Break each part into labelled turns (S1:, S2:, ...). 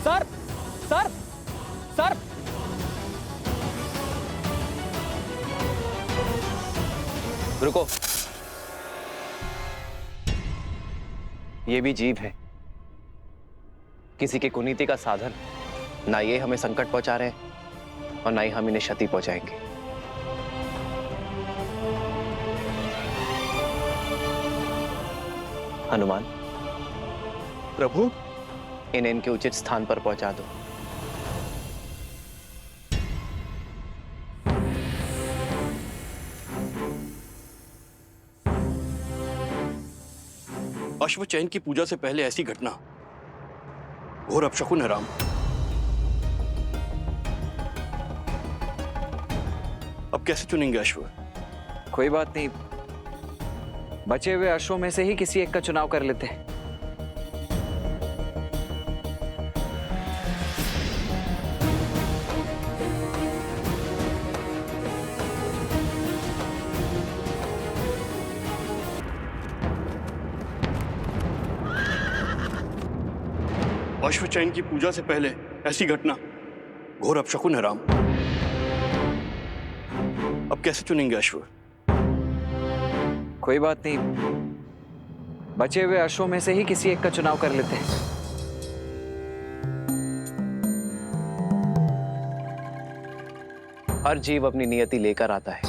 S1: Sir sir sir रुको। ये भी जीव है, किसी की कुनीति का साधन। ना ये हमें संकट पहुंचा रहे हैं और ना ही हम इन्हें क्षति पहुंचाएंगे। हनुमान,
S2: प्रभु,
S1: इन्हें इनके उचित स्थान पर पहुंचा दो।
S2: अश्वचैन की पूजा से पहले ऐसी घटना घोर अपशकुन है राम। अब कैसे चुनेंगे अश्व?
S3: कोई बात नहीं, बचे हुए अश्वों में से ही किसी एक का चुनाव कर लेते हैं।
S2: अश्वचैन की पूजा से पहले ऐसी घटना घोर अपशकुन है राम। अब कैसे चुनेंगे अश्व?
S3: कोई बात नहीं, बचे हुए अश्वों में से ही किसी एक का चुनाव कर लेते हैं।
S1: हर जीव अपनी नियति लेकर आता है,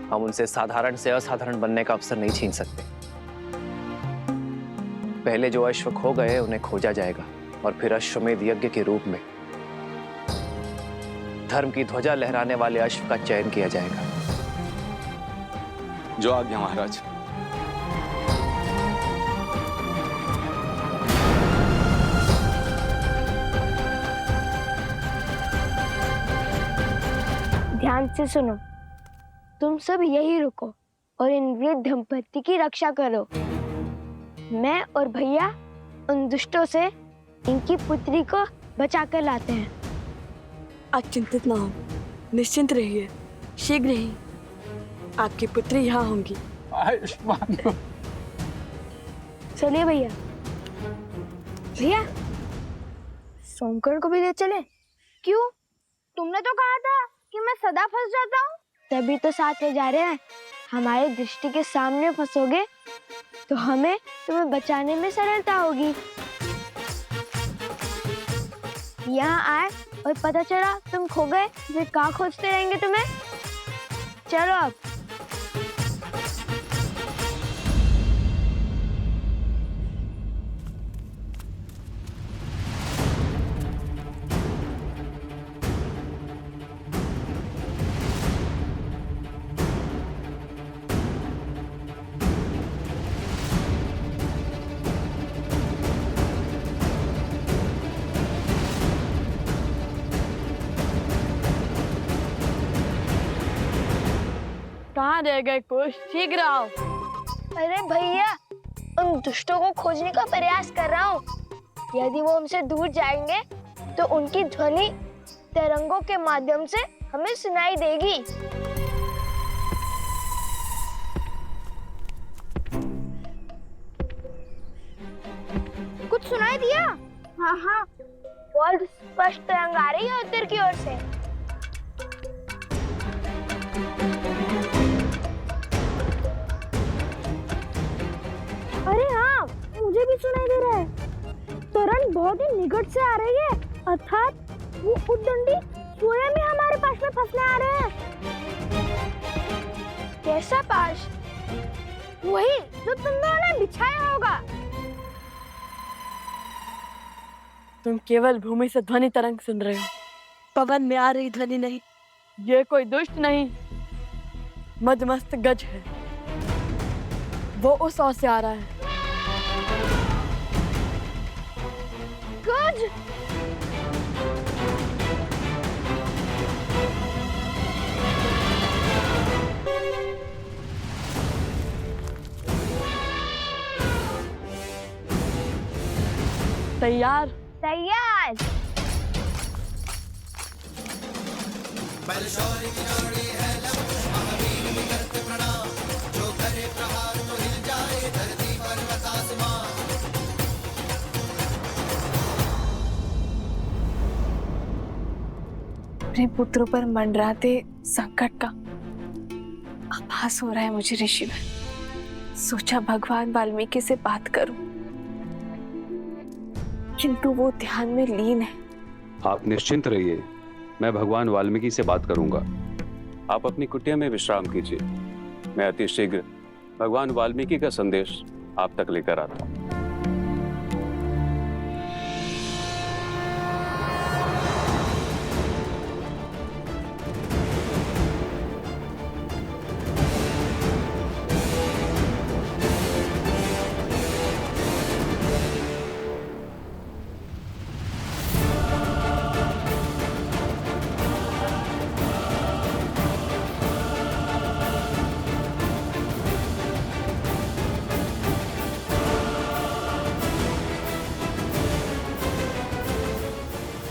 S1: हम उनसे साधारण से असाधारण बनने का अवसर नहीं छीन सकते। पहले जो अश्व खो गए उन्हें खोजा जाएगा और फिर अश्वमेध यज्ञ के रूप में धर्म की ध्वजा लहराने वाले अश्व का चयन किया जाएगा।
S4: जो आज्ञा महाराज।
S5: ध्यान से सुनो, तुम सब यही रुको और इन वृद्ध दंपति की रक्षा करो। मैं और भैया उन दुष्टों से इनकी पुत्री को बचा कर लाते हैं।
S6: आप चिंतित ना हो, निश्चिंत रहिए, शीघ्र ही आपकी पुत्री यहाँ होंगी।
S4: आयुष्मान।
S5: चलिए भैया। भैया, सोमकर्ण को भी ले चले। क्यों? तुमने तो कहा था कि मैं सदा फंस जाता हूँ। तभी तो साथ ले जा रहे हैं। हमारे दृष्टि के सामने फंसोगे तो हमें तुम्हें बचाने में सरलता होगी। यहाँ आए और पता चला तुम खो गए, फिर कहाँ खोजते रहेंगे तुम्हें। चलो अब।
S6: कहाँ रह गए कुछ? शीघ्र आओ।
S5: अरे भैया, उन दुष्टों को खोजने का प्रयास कर रहा हूँ। यदि वो हमसे दूर जाएंगे तो उनकी ध्वनि तरंगों के माध्यम से हमें सुनाई देगी। कुछ सुनाई दिया? हाँ हाँ, बहुत स्पष्ट तरंग आ रही है उत्तर की ओर से। अरे हाँ, मुझे भी सुनाई दे रहा है। तरंग बहुत ही निकट से आ रही है, अर्थात वो उद्दंडी स्वयं ही हमारे पास में फंसने आ रहे हैं। कैसा पाश? वही जो तुम दोनों ने बिछाया होगा।
S6: तुम केवल भूमि से ध्वनि तरंग सुन रहे हो, पवन में आ रही ध्वनि नहीं। ये कोई दुष्ट नहीं, मदमस्त गज है। वो उस ओर से आ रहा है।
S5: गज?
S6: तैयार?
S5: तैयार।
S7: अपने पुत्रों पर मंडराते संकट का आभास हो रहा है मुझे ऋषिवर। सोचा भगवान वाल्मीकि से बात करूं, किंतु वो ध्यान में लीन है।
S8: आप निश्चिंत रहिए, मैं भगवान वाल्मीकि से बात करूंगा। आप अपनी कुटिया में विश्राम कीजिए। मैं अति शीघ्र भगवान वाल्मीकि का संदेश आप तक लेकर आता हूं।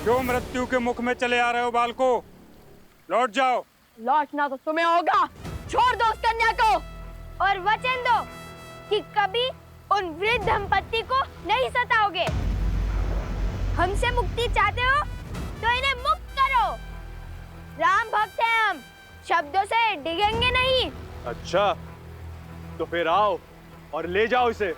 S9: क्यों मृत्यु के मुख में चले आ रहे हो बालको? लौट जाओ।
S6: लौटना तो तुम्हें होगा। छोड़ दो उस कन्या को
S5: और वचन दो कि कभी उन वृद्ध दंपत्ति को नहीं सताओगे। हमसे मुक्ति चाहते हो तो इन्हें मुक्त करो। राम भक्त हैं हम, शब्दों से डिगेंगे नहीं।
S9: अच्छा, तो फिर आओ और ले जाओ इसे।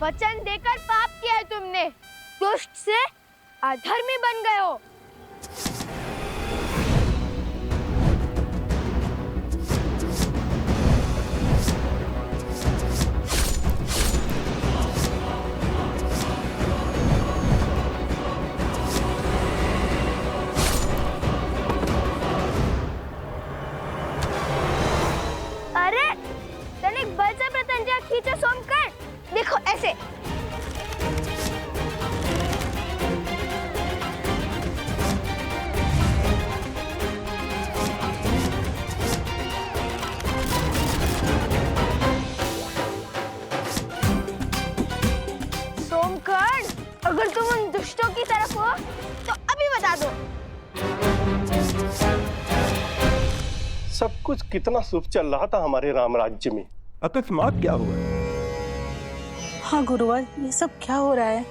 S5: वचन देकर पाप किया है तुमने, दुष्ट से अधर्मी बन गए हो। अरे तनिक बल से प्रतंजा खींचो सोमकर। देखो ऐसे। सोमकर्ण, अगर तुम उन दुष्टों की तरफ हो तो अभी बता दो।
S10: सब कुछ कितना शुभ चल रहा था हमारे राम राज्य में, अकस्मात क्या हुआ?
S7: हाँ गुरुवर, ये सब क्या हो रहा है?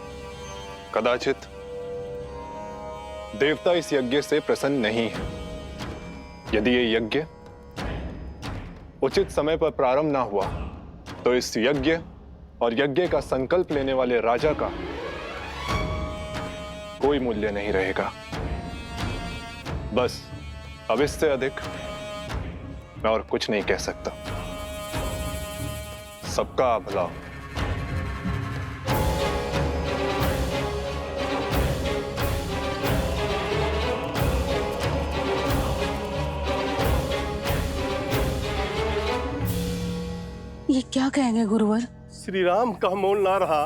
S4: कदाचित देवता इस यज्ञ से प्रसन्न नहीं है। यदि ये यज्ञ उचित समय पर प्रारंभ ना हुआ तो इस यज्ञ और यज्ञ का संकल्प लेने वाले राजा का कोई मूल्य नहीं रहेगा। बस अब इससे अधिक मैं और कुछ नहीं कह सकता। सबका भला।
S7: ये क्या कहेंगे गुरुवर?
S10: श्री राम का मोल ना रहा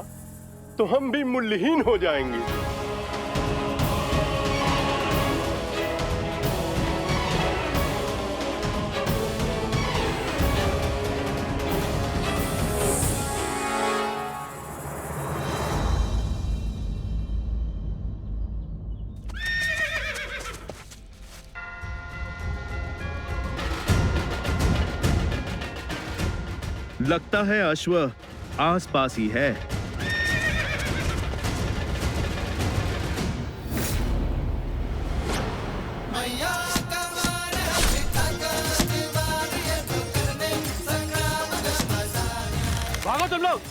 S10: तो हम भी मूल्यहीन हो जाएंगे।
S11: लगता है अश्व आसपास ही है।
S9: भागो तुम लोग।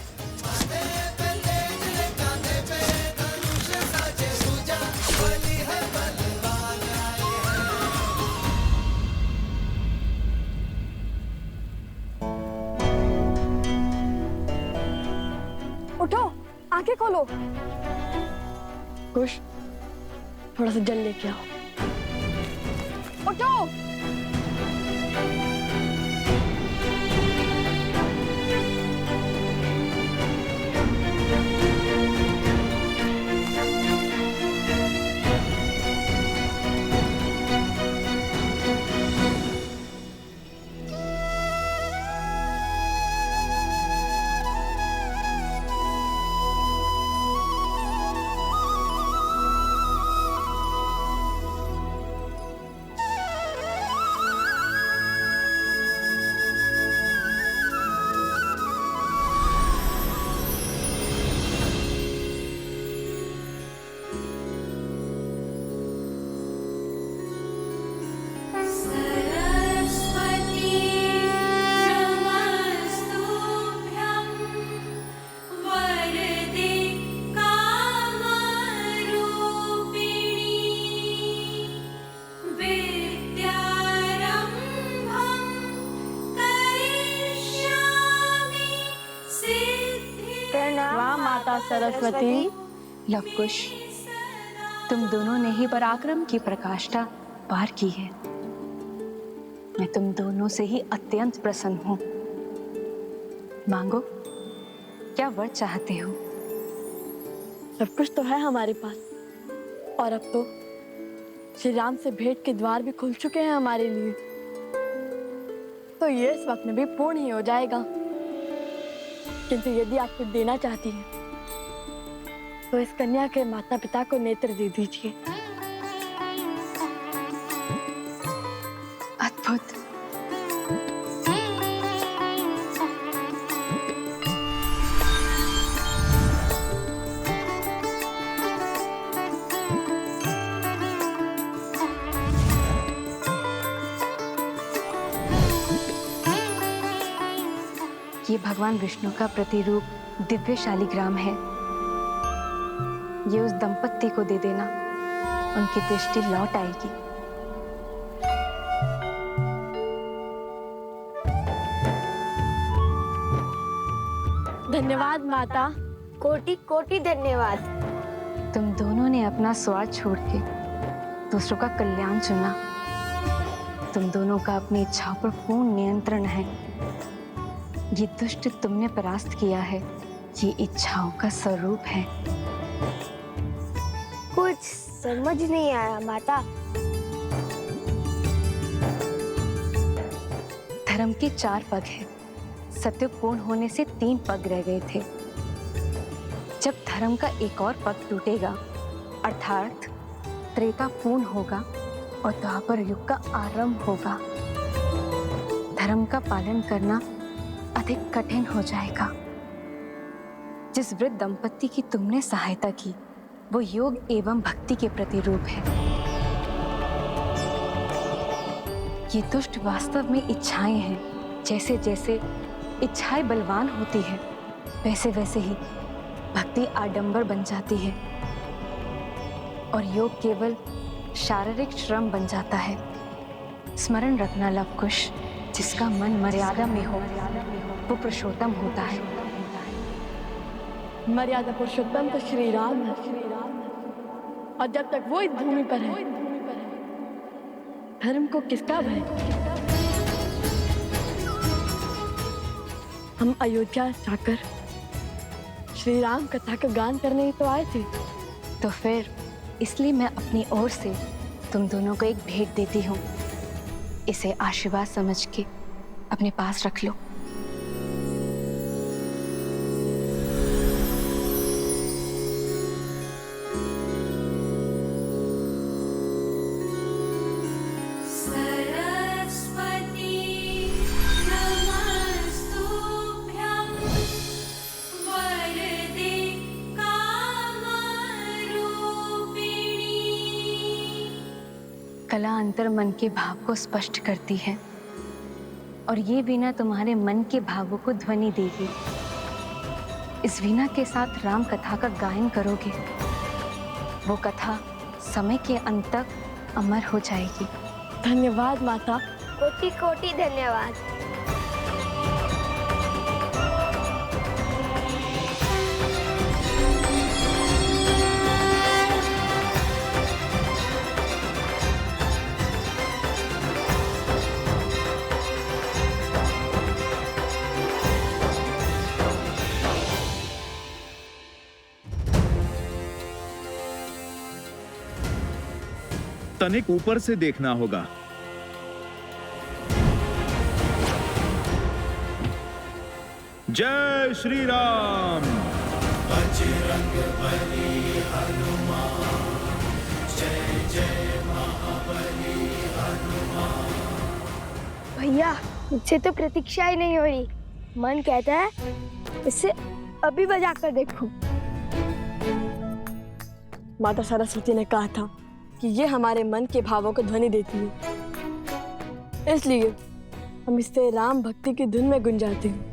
S6: उठो, आंखें खोलो। कुश, थोड़ा सा जल लेके आओ। उठो। माता सरस्वती।
S7: लवकुश, तुम दोनों ने ही पराक्रम की प्रकाष्ठा पार की है। मैं तुम दोनों से ही अत्यंत प्रसन्न हूँ। मांगो, क्या वर चाहते हो?
S6: सब कुछ तो है हमारे पास, और अब तो श्री राम से भेंट के द्वार भी खुल चुके हैं हमारे लिए, तो ये स्वप्न भी पूर्ण ही हो जाएगा। किंतु यदि आप कुछ देना चाहती हैं, तो इस कन्या के माता पिता को नेत्र दे दीजिए।
S7: अद्भुत। ये भगवान विष्णु का प्रतिरूप दिव्य शालिग्राम है। ये उस दंपत्ति को दे देना, उनकी दृष्टि लौट आएगी।
S6: धन्यवाद माता,
S5: कोटि कोटि धन्यवाद।
S7: तुम दोनों ने अपना स्वार्थ छोड़ के दूसरों का कल्याण चुना। तुम दोनों का अपनी इच्छाओं पर पूर्ण नियंत्रण है। ये दुष्ट तुमने परास्त किया है, ये इच्छाओं का स्वरूप है।
S5: कुछ समझ नहीं आया माता।
S7: धर्म के 4 पग हैं। सत्य पूर्ण होने से 3 पग रह गए थे। जब धर्म का एक और पग टूटेगा, अर्थात त्रेता पूर्ण होगा और द्वापर युग का आरंभ होगा, धर्म का पालन करना अधिक कठिन हो जाएगा। जिस वृद्ध दंपत्ति की तुमने सहायता की, वो योग एवं भक्ति के प्रतिरूप है। ये दुष्ट वास्तव में इच्छाएं हैं। जैसे जैसे इच्छाएं बलवान होती है, वैसे वैसे ही भक्ति आडंबर बन जाती है और योग केवल शारीरिक श्रम बन जाता है। स्मरण रखना लवकुश, जिसका मन मर्यादा में हो, वो पुरुषोत्तम होता है।
S6: मर्यादा पुरुषोत्तम तो श्री राम है, और जब तक वो इस भूमि पर है, धर्म को किसका भय? हम अयोध्या जाकर श्री राम कथा का गान करने ही तो आए थे।
S7: तो फिर इसलिए मैं अपनी ओर से तुम दोनों को एक भेंट देती हूँ। इसे आशीर्वाद समझ के अपने पास रख लो। कला अंतर मन के भाव को स्पष्ट करती है, और ये वीणा तुम्हारे मन के भावों को ध्वनि देगी। इस वीणा के साथ राम कथा का गायन करोगे, वो कथा समय के अंत तक अमर हो जाएगी।
S6: धन्यवाद माता।
S5: कोटि कोटि धन्यवाद।
S11: तनिक ऊपर से देखना होगा। जय श्री राम। बजरंग बली हनुमान, जय जय महाबली हनुमान।
S5: भैया, मुझसे तो प्रतीक्षा ही नहीं हो रही। मन कहता है इसे अभी बजा कर देखूं।
S6: माता सरस्वती ने कहा था कि ये हमारे मन के भावों को ध्वनि देती है, इसलिए हम इससे राम भक्ति की धुन में गुंजाते हैं।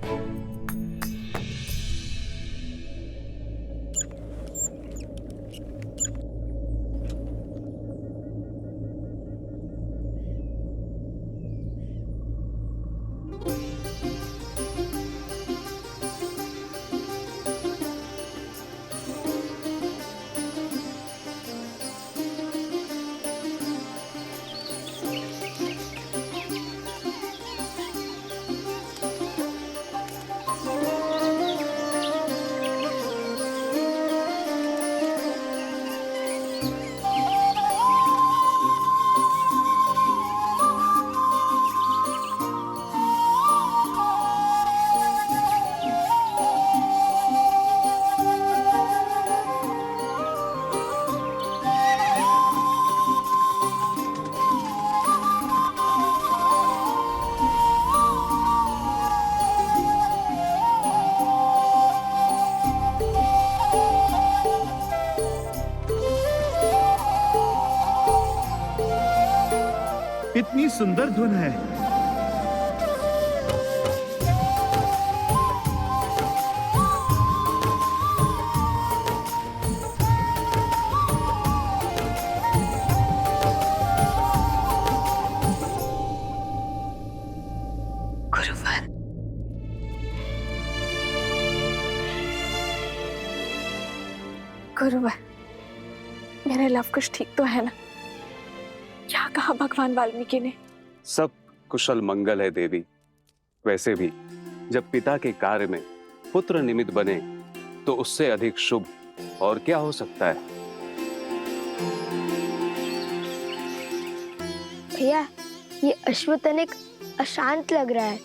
S11: इतनी सुंदर धुन है।
S7: गुरुवर, गुरुवर, मेरे लव कुछ ठीक तो है ना? क्या कहा भगवान वाल्मीकि ने?
S8: सब कुशल मंगल है देवी। वैसे भी जब पिता के कार्य में पुत्र निमित्त बने तो उससे अधिक शुभ और क्या हो सकता है।
S5: भैया, ये अश्व तनिक अशांत लग रहा है।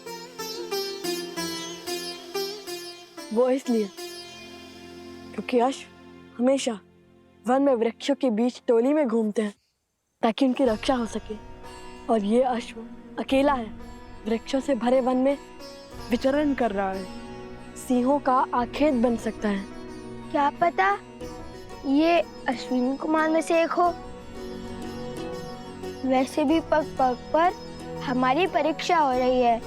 S6: वो इसलिए क्योंकि अश्व हमेशा वन में वृक्षों के बीच टोली में घूमते हैं ताकि उनकी रक्षा हो सके, और ये अश्व अकेला है, वृक्षों से भरे वन में विचरण कर रहा है। सिंहों का आखेट बन सकता है।
S5: क्या पता ये अश्विनी कुमार में से एक हो। वैसे भी पग पग पर हमारी परीक्षा हो रही है।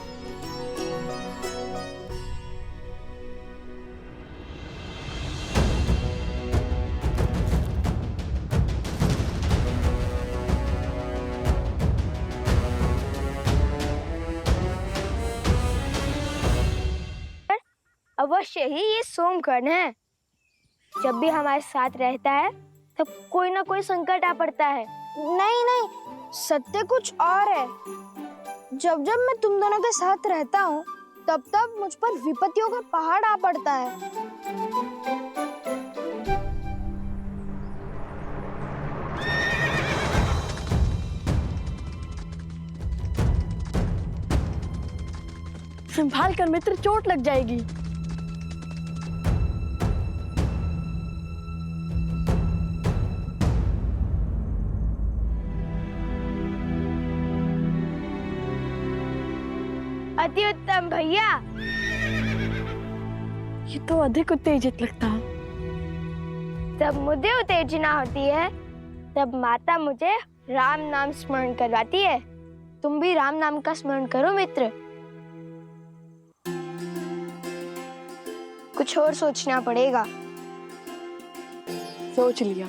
S5: अवश्य ही ये सोमकर्ण है। जब भी हमारे साथ रहता है तब कोई ना कोई संकट आ पड़ता है। नहीं नहीं, सत्य कुछ और है। जब जब मैं तुम दोनों के साथ रहता हूँ तब तब मुझ पर विपत्तियों का पहाड़ आ पड़ता है।
S6: संभाल कर मित्र, चोट लग जाएगी।
S5: अति उत्तम भैया।
S6: ये तो अधिक उत्तेजित लगता है।
S5: जब मुझे उत्तेजना होती है तब माता मुझे राम नाम स्मरण करवाती है। तुम भी राम नाम का स्मरण करो मित्र। कुछ और सोचना पड़ेगा।
S6: सोच लिया।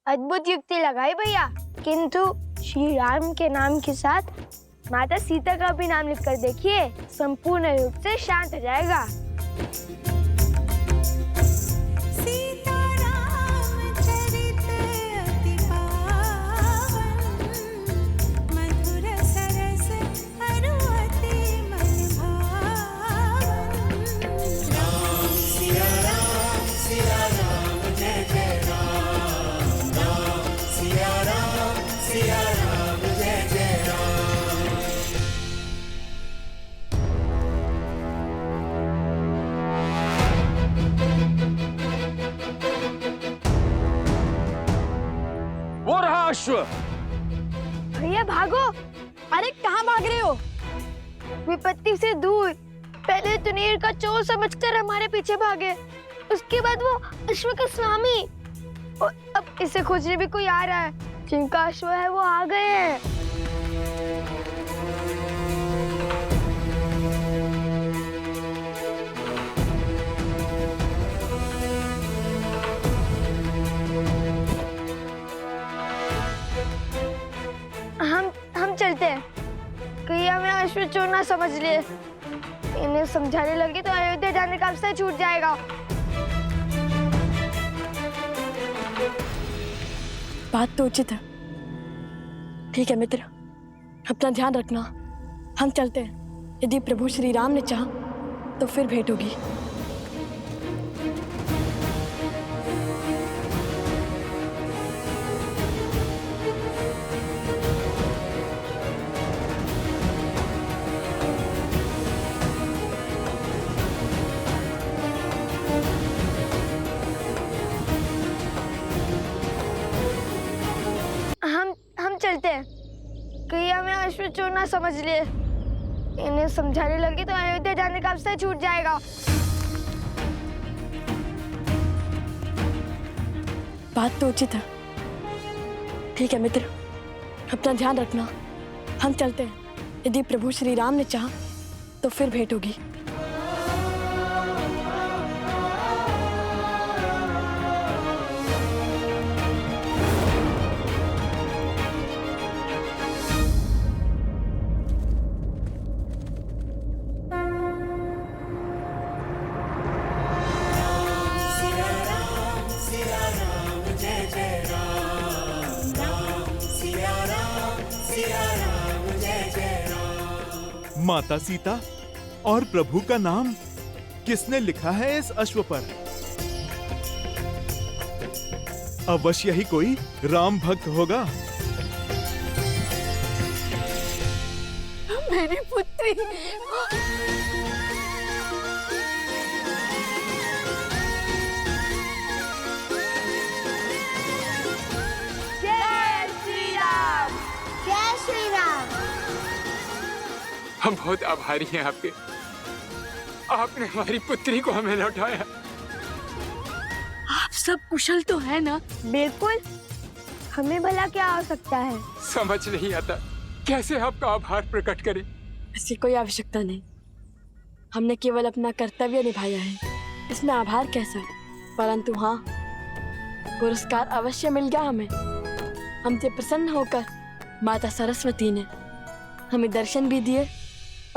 S5: अद्भुत युक्ति लगाई भैया, किंतु श्री राम के नाम के साथ माता सीता का भी नाम लिखकर देखिए, संपूर्ण रूप से शांत हो जाएगा।
S3: अश्व।
S5: भैया भागो।
S6: अरे कहाँ भाग रहे हो?
S5: विपत्ति से दूर। पहले तुनीर का चोर समझकर हमारे पीछे भागे, उसके बाद वो अश्व का स्वामी, और अब इसे खोजने भी कोई आ रहा है। जिनका अश्व है वो आ गए हैं। अश्व चोर ना समझ लिए। इन्हें समझाने लगी तो अयोध्या जाने का अवसर छूट जाएगा।
S6: बात तो उचित है। ठीक है मित्र, अपना ध्यान रखना। हम चलते हैं। यदि प्रभु श्री राम ने चाहा तो फिर भेंट होगी।
S5: हम चलते हैं। कहीं हमें अश्व चोर ना समझ लिए। इन्हें समझाने लगी तो अयोध्या जाने का अवसर छूट जाएगा।
S6: बात तो उचित है। ठीक है मित्र, अपना ध्यान रखना। हम चलते हैं। यदि प्रभु श्री राम ने चाहा तो फिर भेंट होगी।
S11: माता सीता और प्रभु का नाम किसने लिखा है इस अश्व पर? अवश्य ही कोई राम भक्त होगा।
S6: मेरी पुत्री।
S5: जय श्री राम, जय श्री राम।
S12: हम बहुत आभारी हैं आपके। आपने हमारी पुत्री को हमें लौटाया।
S6: आप सब कुशल तो है ना?
S5: बिल्कुल। हमें भला क्या हो सकता है?
S12: समझ नहीं आता कैसे आपका आभार प्रकट करें।
S6: इसकी कोई आवश्यकता नहीं। हमने केवल अपना कर्तव्य निभाया है। इसमें आभार कैसा? परंतु हाँ, पुरस्कार अवश्य मिल गया हमें। हमसे प्रसन्न होकर माता सरस्वती ने हमें दर्शन भी दिए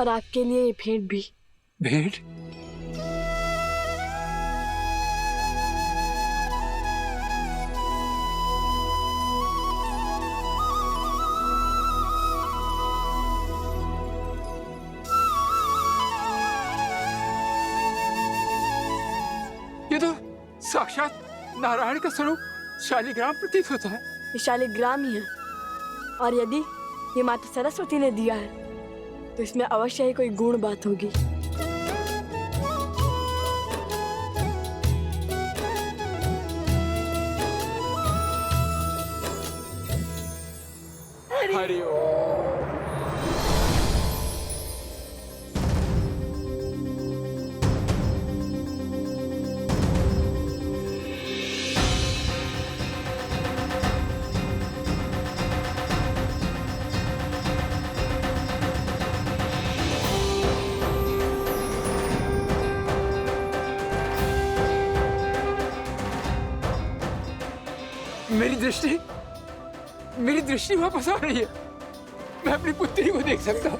S6: और आपके लिए ये भेंट भी।
S12: भेंट? ये तो साक्षात नारायण का स्वरूप शालिग्राम प्रतीत होता है।
S6: ये शालिग्राम ही है, और यदि ये माता सरस्वती ने दिया है तो इसमें अवश्य ही कोई गुण बात होगी।
S12: हरि ओम। मेरी दृष्टि वापस आ रही है। मैं अपनी पुत्री को देख सकता हूँ।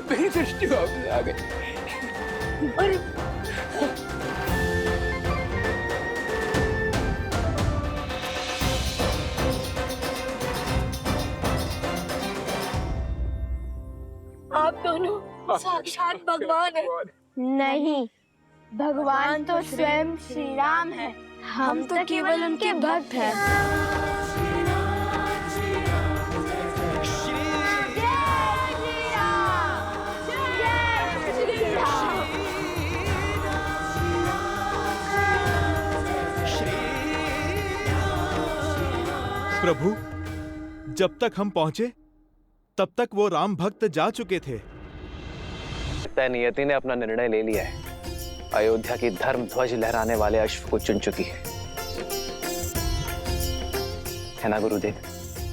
S12: मेरी दृष्टि वापस आ गई।
S6: आप दोनों साक्षात भगवान हैं।
S5: नहीं, भगवान तो स्वयं श्री राम है। हम तो केवल उनके भक्त हैं।
S11: प्रभु, जब तक हम पहुंचे तब तक वो राम भक्त जा चुके थे।
S1: तय नियति ने अपना निर्णय ले लिया है। अयोध्या की धर्म ध्वज लहराने वाले अश्व को चुन चुकी है ना गुरुदेव?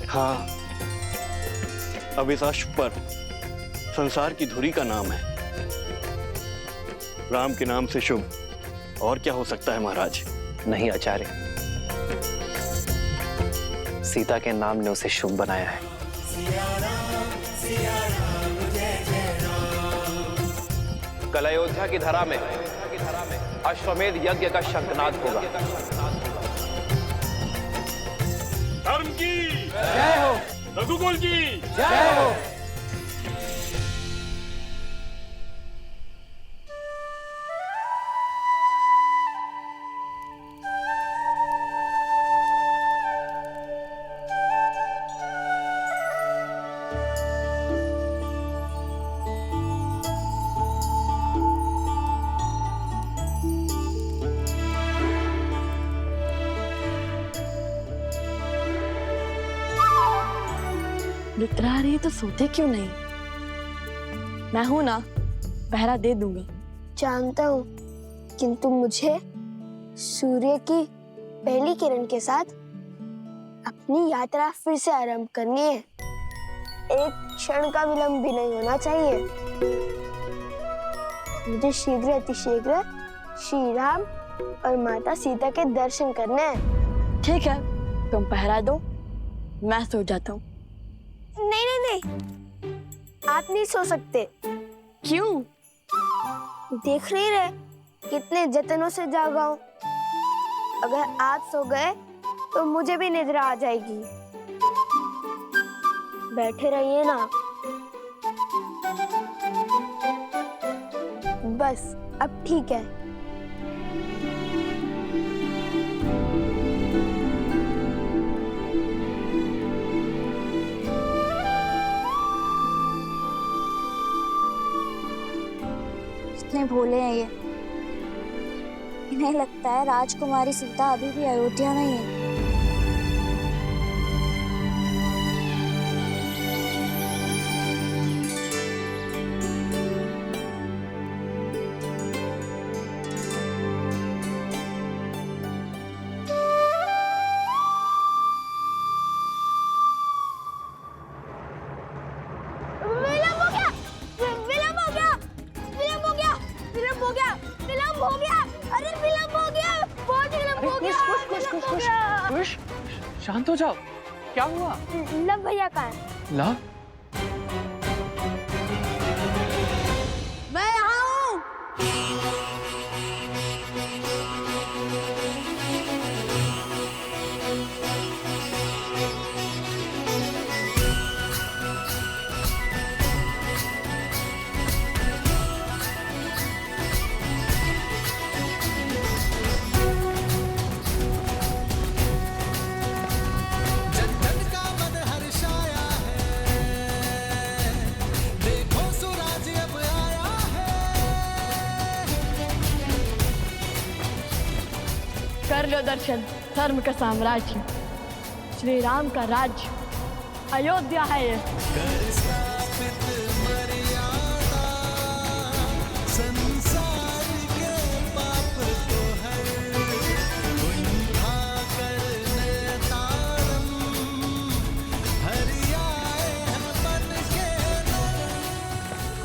S2: हाँ, अब इस अश्व पर संसार की धुरी का नाम है। राम के नाम से शुभ और क्या हो सकता है महाराज?
S1: नहीं आचार्य, सीता के नाम ने उसे शुभ बनाया है। कल अयोध्या की धरा में अश्वमेध यज्ञ का शंखनाद होगा।
S2: धर्म की
S3: जय हो।
S2: रघुकुल की
S3: जय हो।
S6: निद्रा आ रही है तो सोते क्यों नहीं? मैं हूं ना, पहरा दे दूंगा।
S5: जानता हूँ, किंतु मुझे सूर्य की पहली किरण के साथ अपनी यात्रा फिर से आरंभ करनी है। एक क्षण का विलंब भी नहीं होना चाहिए। मुझे शीघ्र अतिशीघ्र श्री राम और माता सीता के दर्शन करने हैं।
S6: ठीक है, तुम पहरा दो, मैं सो जाता हूँ।
S5: नहीं नहीं नहीं, आप नहीं सो सकते।
S6: क्यों?
S5: देख नहीं रहे कितने जतनों से जागा हूं। अगर आप सो गए तो मुझे भी निद्रा आ जाएगी। बैठे रहिए ना। बस अब ठीक है।
S13: कितने भोले हैं ये। इन्हें लगता है राजकुमारी सीता अभी भी अयोध्या में ही है।
S3: शांत हो जाओ, क्या हुआ?
S5: लव भैया कहाँ है?
S3: लव?
S6: मैं यहाँ हूँ। कर लो दर्शन धर्म का साम्राज्य, श्री राम का राज्य अयोध्या है ये।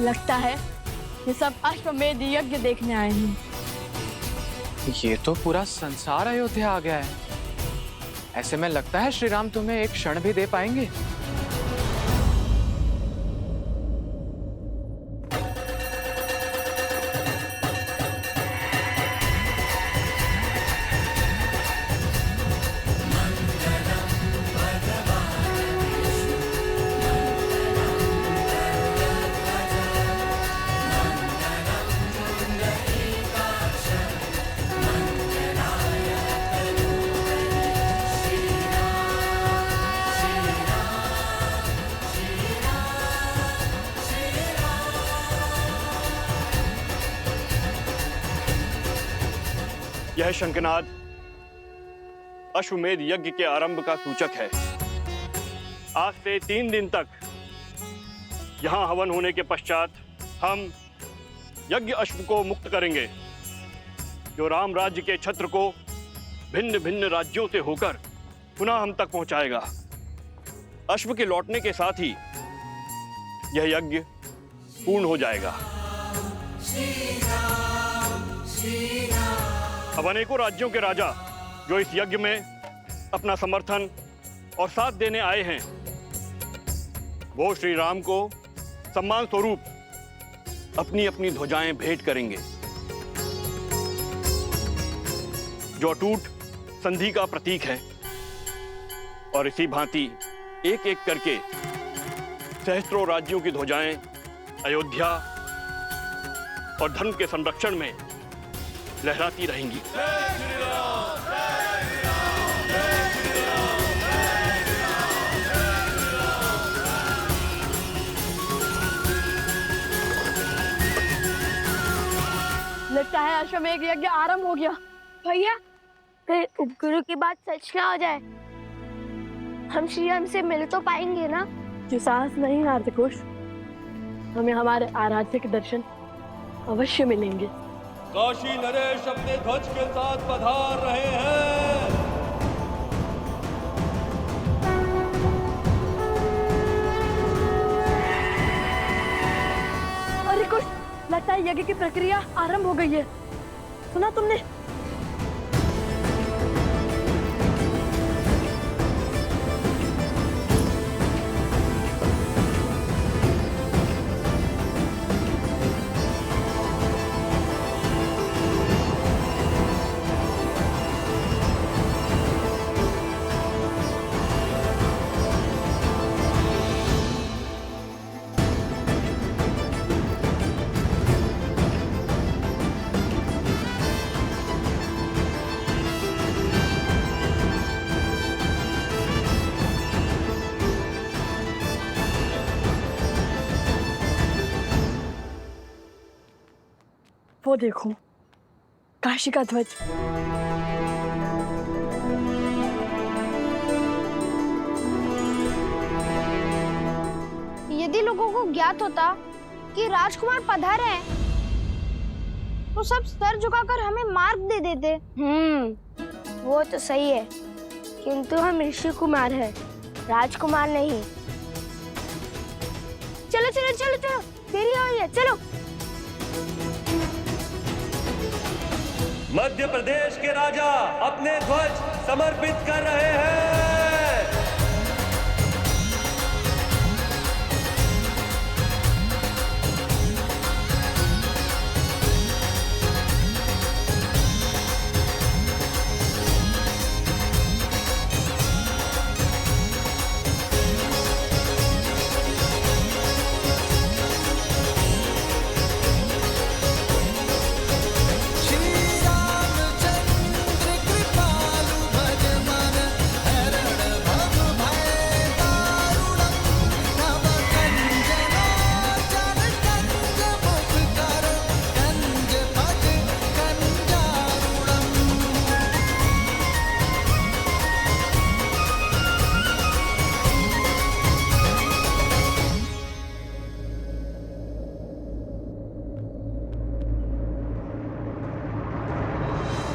S6: लगता है ये सब अश्वमेध यज्ञ देखने आए हैं।
S3: ये तो पूरा संसार अयोध्या आ गया है। ऐसे में लगता है श्री राम तुम्हें एक क्षण भी दे पाएंगे।
S2: यह शंखनाद अश्वमेध यज्ञ के आरंभ का सूचक है। आज से 3 दिन तक यहाँ हवन होने के पश्चात हम यज्ञ अश्व को मुक्त करेंगे, जो राम राज्य के छत्र को भिन्न भिन्न राज्यों से होकर पुनः हम तक पहुंचाएगा। अश्व के लौटने के साथ ही यह यज्ञ पूर्ण हो जाएगा। अब अनेकों राज्यों के राजा जो इस यज्ञ में अपना समर्थन और साथ देने आए हैं, वो श्री राम को सम्मान स्वरूप अपनी अपनी ध्वजाएं भेंट करेंगे, जो अटूट संधि का प्रतीक है। और इसी भांति एक एक करके सहस्त्रों राज्यों की ध्वजाएं अयोध्या और धर्म के संरक्षण में लहराती रहेंगी।
S6: लगता है अश्वमेध यज्ञ आरंभ हो गया।
S5: भैया फिर उपगुरु की बात सच ना हो जाए, हम श्री राम से मिल तो पाएंगे ना?
S6: जो साहस नहीं हारते कुश, हमें हमारे आराध्य के दर्शन अवश्य मिलेंगे।
S14: काशी नरेश अपने ध्वज के साथ पधार रहे हैं।
S6: अरे कुश, लगता है यज्ञ की प्रक्रिया आरंभ हो गई है। सुना तुमने? वो देखो, काशी का ध्वज।
S5: यदि लोगों को ज्ञात होता कि राजकुमार पधारे हैं, तो सब सर झुकाकर हमें मार्ग दे देते। वो तो सही है, किंतु हम ऋषि कुमार हैं, राजकुमार नहीं। चलो चलो चलो चलो, देरी हो रही है, चलो।
S14: मध्य प्रदेश के राजा अपने ध्वज समर्पित कर रहे हैं।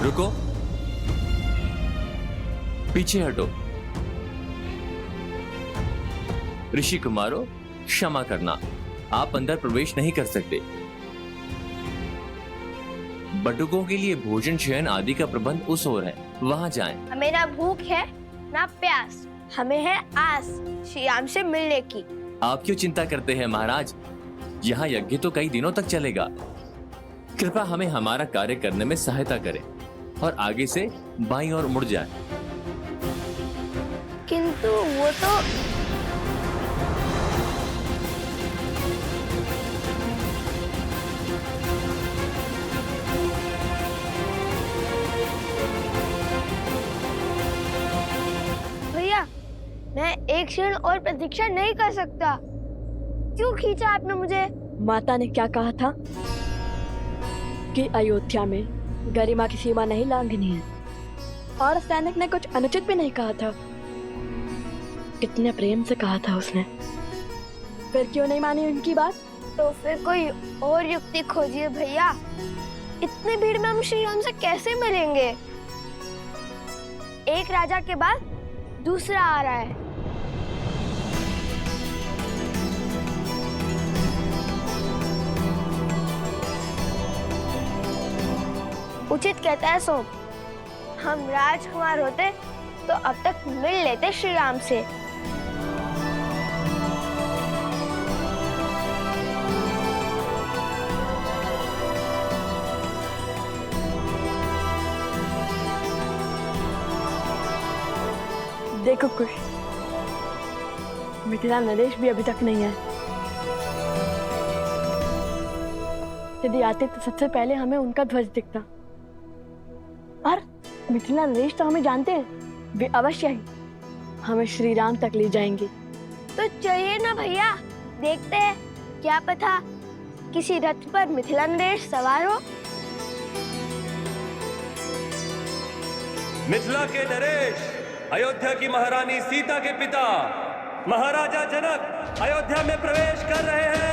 S15: रुको, पीछे हटो। ऋषि कुमारों, क्षमा करना, आप अंदर प्रवेश नहीं कर सकते। बटुकों के लिए भोजन शयन आदि का प्रबंध उस ओर है, वहां जाएं।
S5: हमें ना भूख है ना प्यास, हमें है आस श्री राम से मिलने की।
S15: आप क्यों चिंता करते हैं महाराज? यहाँ यज्ञ तो कई दिनों तक चलेगा। कृपया हमें हमारा कार्य करने में सहायता करें और आगे से बाईं ओर मुड़ जाएं।
S5: किंतु वो तो भैया, मैं एक क्षण और प्रतीक्षा नहीं कर सकता। क्यों खींचा आपने मुझे?
S6: माता ने क्या कहा था कि अयोध्या में गरिमा की सीमा नहीं लांघनी है, और सैनिक ने कुछ अनुचित भी नहीं कहा था। कितने प्रेम से कहा था उसने, फिर क्यों नहीं मानी उनकी बात?
S5: तो फिर कोई और युक्ति खोजिए भैया। इतनी भीड़ में हम श्री राम से कैसे मिलेंगे? एक राजा के बाद दूसरा आ रहा है। उचित कहता है सोम, हम राजकुमार होते तो अब तक मिल लेते श्री राम से।
S6: देखो कुश, मिथिला नरेश भी अभी तक नहीं आए। यदि आते तो सबसे पहले हमें उनका ध्वज दिखता। और मिथिला नरेश तो हमें जानते हैं, वे अवश्य ही हमें श्री राम तक ले जाएंगे।
S5: तो चलिए ना भैया, देखते हैं, क्या पता किसी रथ पर मिथिला नरेश सवार हो।
S14: मिथिला के नरेश अयोध्या की महारानी सीता के पिता महाराजा जनक अयोध्या में प्रवेश कर रहे हैं।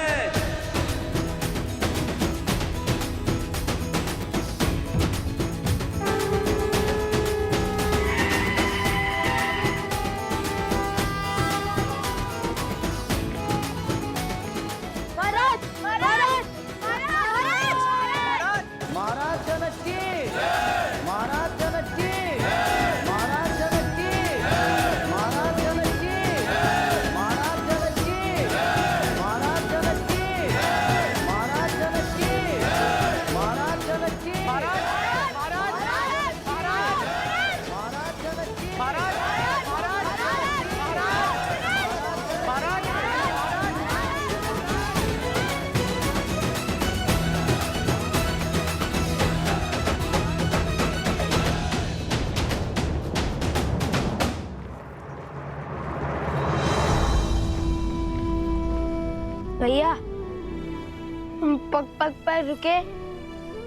S5: भैया, हम पग पग पर रुके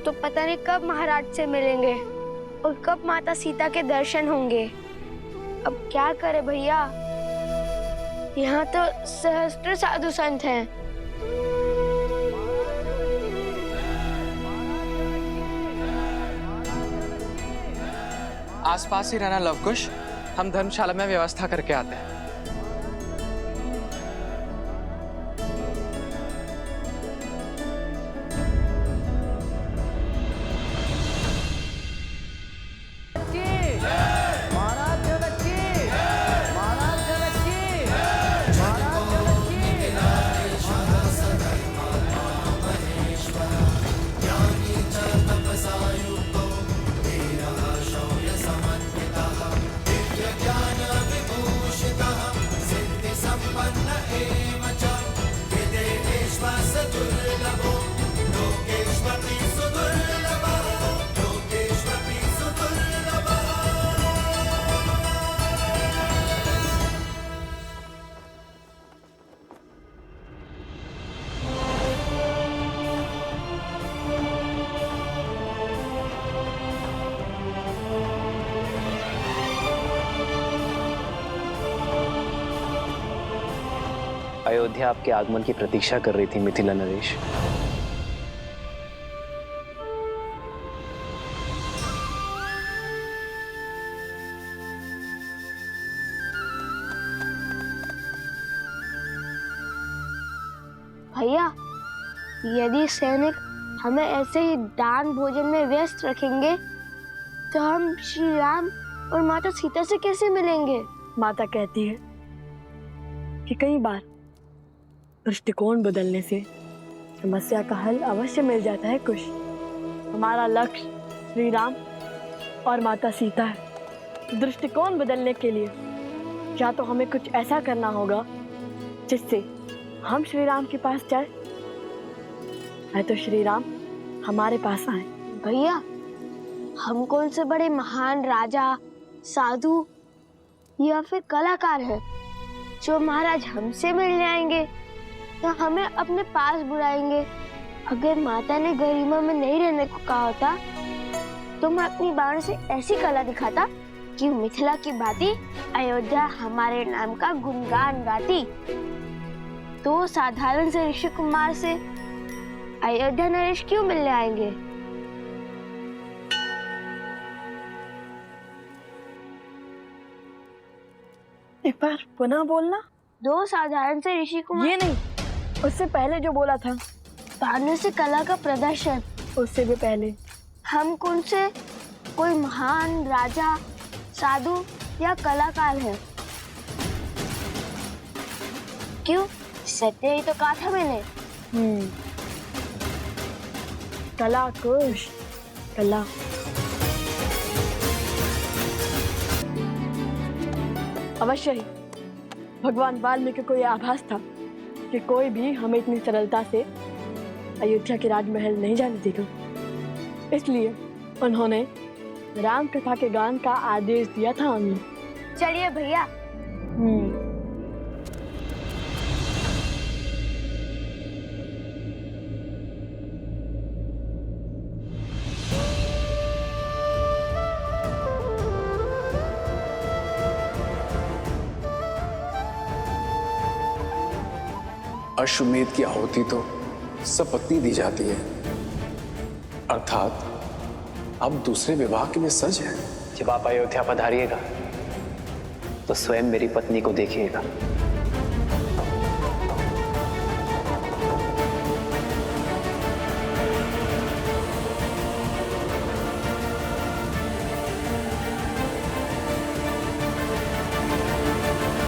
S5: तो पता नहीं कब महाराज से मिलेंगे और कब माता सीता के दर्शन होंगे। अब क्या करे भैया, यहाँ तो सहस्त्र साधु संत हैं।
S3: आसपास ही रहना लवकुश, हम धर्मशाला में व्यवस्था करके आते हैं।
S1: अयोध्या आपके आगमन की प्रतीक्षा कर रही थी मिथिला नरेश।
S5: भैया, यदि सैनिक हमें ऐसे ही दान भोजन में व्यस्त रखेंगे तो हम श्री राम और माता सीता से कैसे मिलेंगे?
S6: माता कहती है कि कई बार दृष्टिकोण बदलने से समस्या का हल अवश्य मिल जाता है कुश। हमारा लक्ष्य श्री राम और माता सीता है। दृष्टिकोण बदलने के लिए या तो हमें कुछ ऐसा करना होगा जिससे हम श्री राम के पास जाए, है तो श्री राम हमारे पास आए।
S5: भैया, हम कौन से बड़े महान राजा, साधु या फिर कलाकार हैं जो महाराज हमसे मिलने आएंगे या हमें अपने पास बुलाएंगे? अगर माता ने गरिमा में नहीं रहने को कहा होता तो मैं अपनी बाण से ऐसी कला दिखाता कि मिथिला की भांति अयोध्या हमारे नाम का गुणगान गाती। तो साधारण से ऋषि कुमार से अयोध्या नरेश क्यों मिलने आएंगे?
S6: एक बार पुनः बोलना।
S5: दो साधारण से ऋषि कुमार?
S6: ये नहीं, उससे पहले जो बोला था।
S5: भानु से कला का प्रदर्शन?
S6: उससे भी पहले।
S5: हम कौन से कोई महान राजा, साधु या कलाकार हैं? क्यों? सत्य ही तो कहा था मैंने।
S6: कला कुश, कला। अवश्य ही भगवान वाल्मीकि को यह आभास था कि कोई भी हमें इतनी सरलता से अयोध्या के राजमहल नहीं जाने देगा, इसलिए उन्होंने राम कथा के गान का आदेश दिया था हमें।
S5: चलिए भैया।
S3: अश्वमेध की आहुति तो सपत्नी दी जाती है, अर्थात अब दूसरे विवाह के लिए सज है।
S1: जब आप अयोध्या पधारिएगा तो स्वयं मेरी पत्नी को देखिएगा।